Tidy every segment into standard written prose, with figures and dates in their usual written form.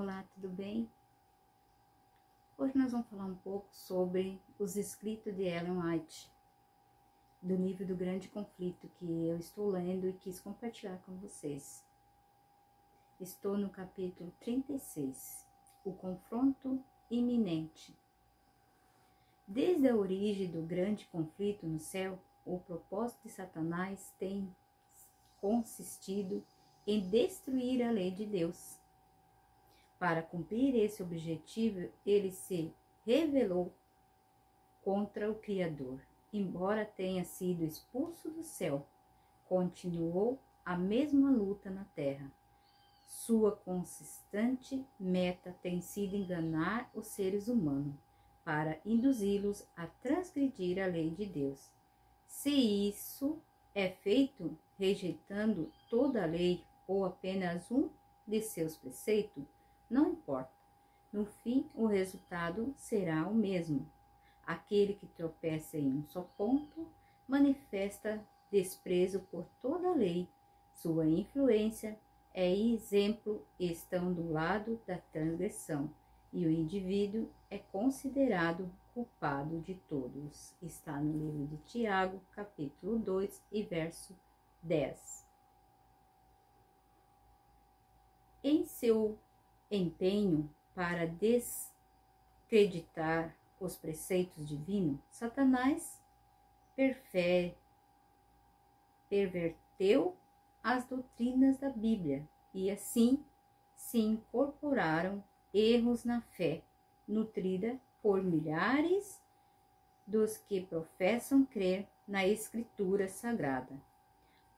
Olá, tudo bem? Hoje nós vamos falar um pouco sobre os escritos de Ellen White, do livro do Grande Conflito, que eu estou lendo e quis compartilhar com vocês. Estou no capítulo 36, o confronto iminente. Desde a origem do grande conflito no céu, o propósito de Satanás tem consistido em destruir a lei de Deus. Para cumprir esse objetivo, ele se rebelou contra o Criador. Embora tenha sido expulso do céu, continuou a mesma luta na terra. Sua consistente meta tem sido enganar os seres humanos, para induzi-los a transgredir a lei de Deus. Se isso é feito rejeitando toda a lei ou apenas um de seus preceitos, não importa. No fim, o resultado será o mesmo. Aquele que tropeça em um só ponto manifesta desprezo por toda a lei. Sua influência e exemplo estão do lado da transgressão, e o indivíduo é considerado culpado de todos. Está no livro de Tiago, capítulo 2 e verso 10. Em seu empenho para descreditar os preceitos divinos, Satanás perverteu as doutrinas da Bíblia e assim se incorporaram erros na fé, nutrida por milhares dos que professam crer na Escritura Sagrada.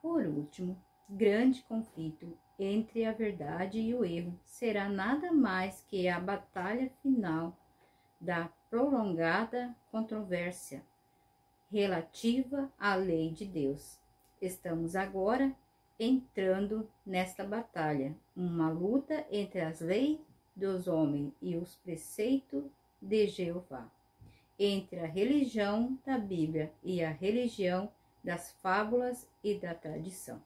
Por último, grande conflito entre a verdade e o erro será nada mais que a batalha final da prolongada controvérsia relativa à lei de Deus. Estamos agora entrando nesta batalha, uma luta entre as leis dos homens e os preceitos de Jeová, entre a religião da Bíblia e a religião das fábulas e da tradição.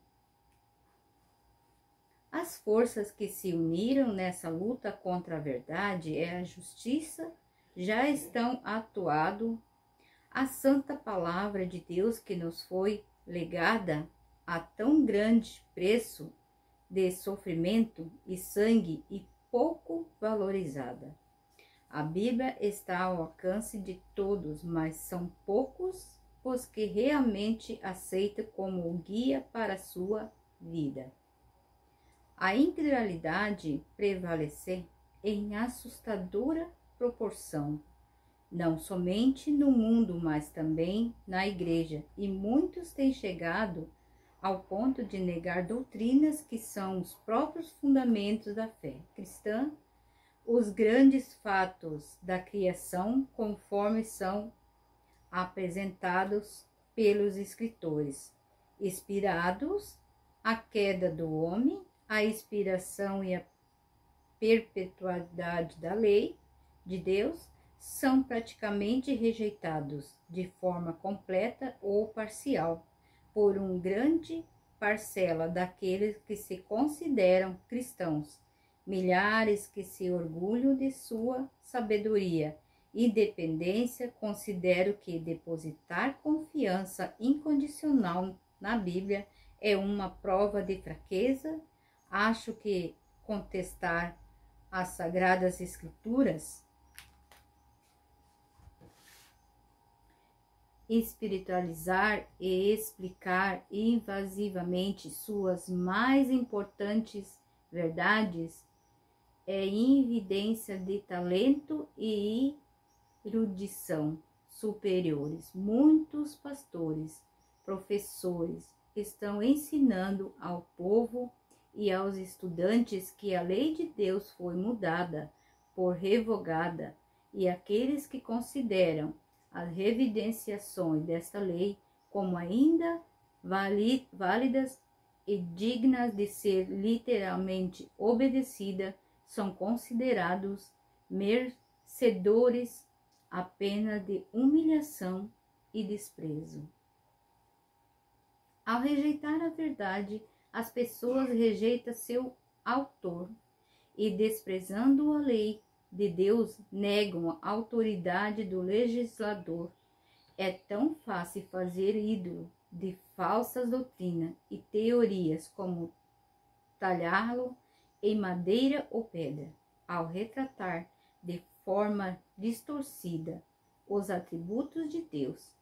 As forças que se uniram nessa luta contra a verdade e a justiça já estão atuando. A santa palavra de Deus que nos foi legada a tão grande preço de sofrimento e sangue e pouco valorizada. A Bíblia está ao alcance de todos, mas são poucos os que realmente aceitam como o guia para a sua vida. A incredulidade prevalece em assustadora proporção, não somente no mundo, mas também na igreja, e muitos têm chegado ao ponto de negar doutrinas que são os próprios fundamentos da fé cristã, os grandes fatos da criação conforme são apresentados pelos escritores, inspirados, a queda do homem, a inspiração e a perpetuidade da lei de Deus são praticamente rejeitados de forma completa ou parcial por uma grande parcela daqueles que se consideram cristãos, milhares que se orgulham de sua sabedoria e independência. Considero que depositar confiança incondicional na Bíblia é uma prova de fraqueza. Acho que contestar as Sagradas Escrituras, espiritualizar e explicar invasivamente suas mais importantes verdades é evidência de talento e erudição superiores. Muitos pastores, professores estão ensinando ao povo e aos estudantes que a lei de Deus foi mudada por revogada, e aqueles que consideram as revidenciações desta lei como ainda válidas e dignas de ser literalmente obedecida são considerados merecedores apenas de humilhação e desprezo. Ao rejeitar a verdade, as pessoas rejeitam seu autor e, desprezando a lei de Deus, negam a autoridade do legislador. É tão fácil fazer ídolo de falsas doutrinas e teorias como talhá-lo em madeira ou pedra, ao retratar de forma distorcida os atributos de Deus.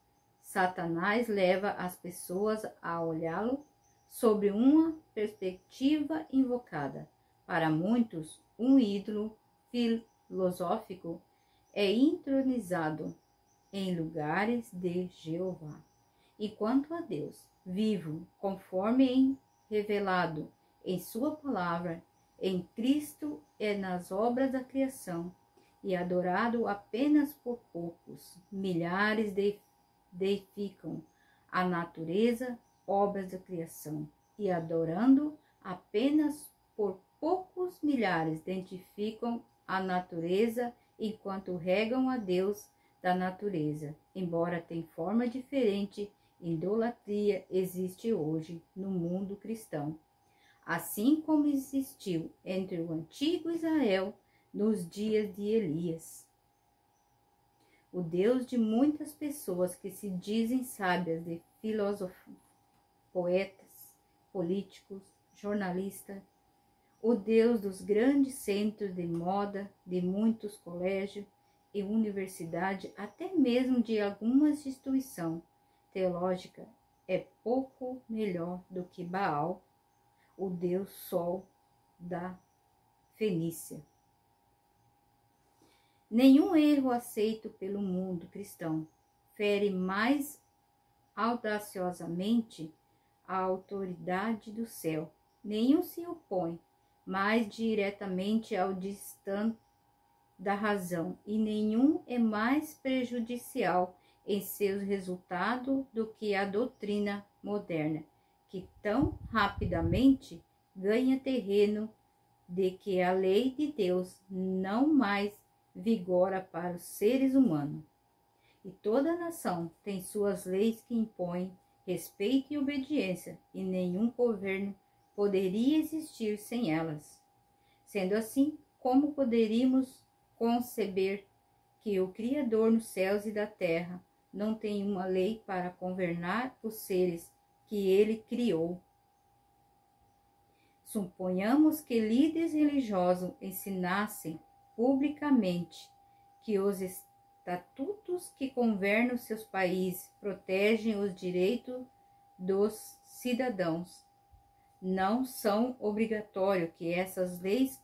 Satanás leva as pessoas a olhá-lo sob uma perspectiva invocada. Para muitos, um ídolo filosófico é entronizado em lugares de Jeová. E quanto a Deus, vivo, conforme revelado em sua palavra, em Cristo e nas obras da criação, e adorado apenas por poucos, milhares deificam a natureza, obras da criação, e adorando apenas por poucos milhares identificam a natureza, enquanto regam a Deus da natureza. Embora tenha forma diferente, idolatria existe hoje no mundo cristão, assim como existiu entre o antigo Israel nos dias de Elias. O Deus de muitas pessoas que se dizem sábias, de filósofos, poetas, políticos, jornalistas, o Deus dos grandes centros de moda, de muitos colégios e universidades, até mesmo de alguma instituição teológica, é pouco melhor do que Baal, o Deus Sol da Fenícia. Nenhum erro aceito pelo mundo cristão fere mais audaciosamente a autoridade do céu. Nenhum se opõe mais diretamente ao distante da razão, e nenhum é mais prejudicial em seus resultados do que a doutrina moderna, que tão rapidamente ganha terreno de que a lei de Deus não mais vigora para os seres humanos. E toda nação tem suas leis que impõem respeito e obediência, e nenhum governo poderia existir sem elas. Sendo assim, como poderíamos conceber que o Criador nos céus e da terra não tem uma lei para governar os seres que ele criou? Suponhamos que líderes religiosos ensinassem publicamente que os estatutos que governam seus países protegem os direitos dos cidadãos. Não são obrigatórios que essas leis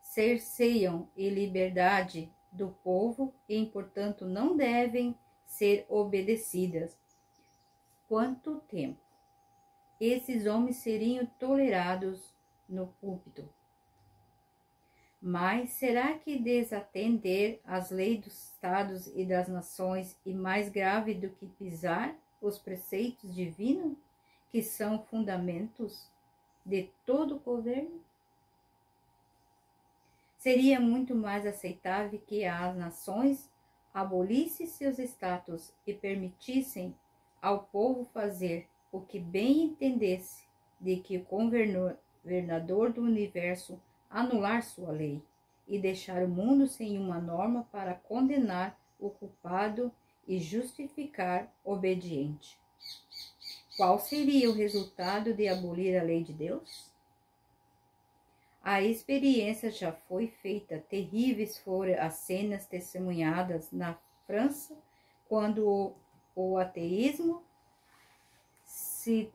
cerceiam a liberdade do povo e, portanto, não devem ser obedecidas. Quanto tempo esses homens seriam tolerados no púlpito? Mas será que desatender às leis dos estados e das nações é mais grave do que pisar os preceitos divinos, que são fundamentos de todo governo? Seria muito mais aceitável que as nações abolissem seus estados e permitissem ao povo fazer o que bem entendesse, de que o governador do universo anular sua lei e deixar o mundo sem uma norma para condenar o culpado e justificar o obediente. Qual seria o resultado de abolir a lei de Deus? A experiência já foi feita. Terríveis foram as cenas testemunhadas na França, quando o ateísmo se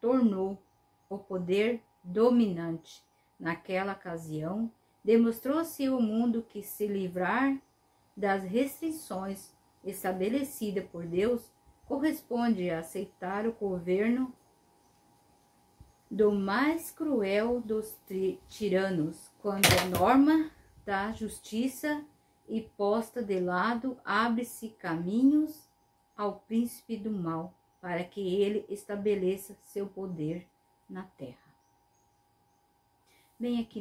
tornou o poder dominante. Naquela ocasião, demonstrou-se ao mundo que se livrar das restrições estabelecidas por Deus corresponde a aceitar o governo do mais cruel dos tiranos, quando a norma da justiça é posta de lado, abre-se caminhos ao príncipe do mal, para que ele estabeleça seu poder na terra. Bem, aqui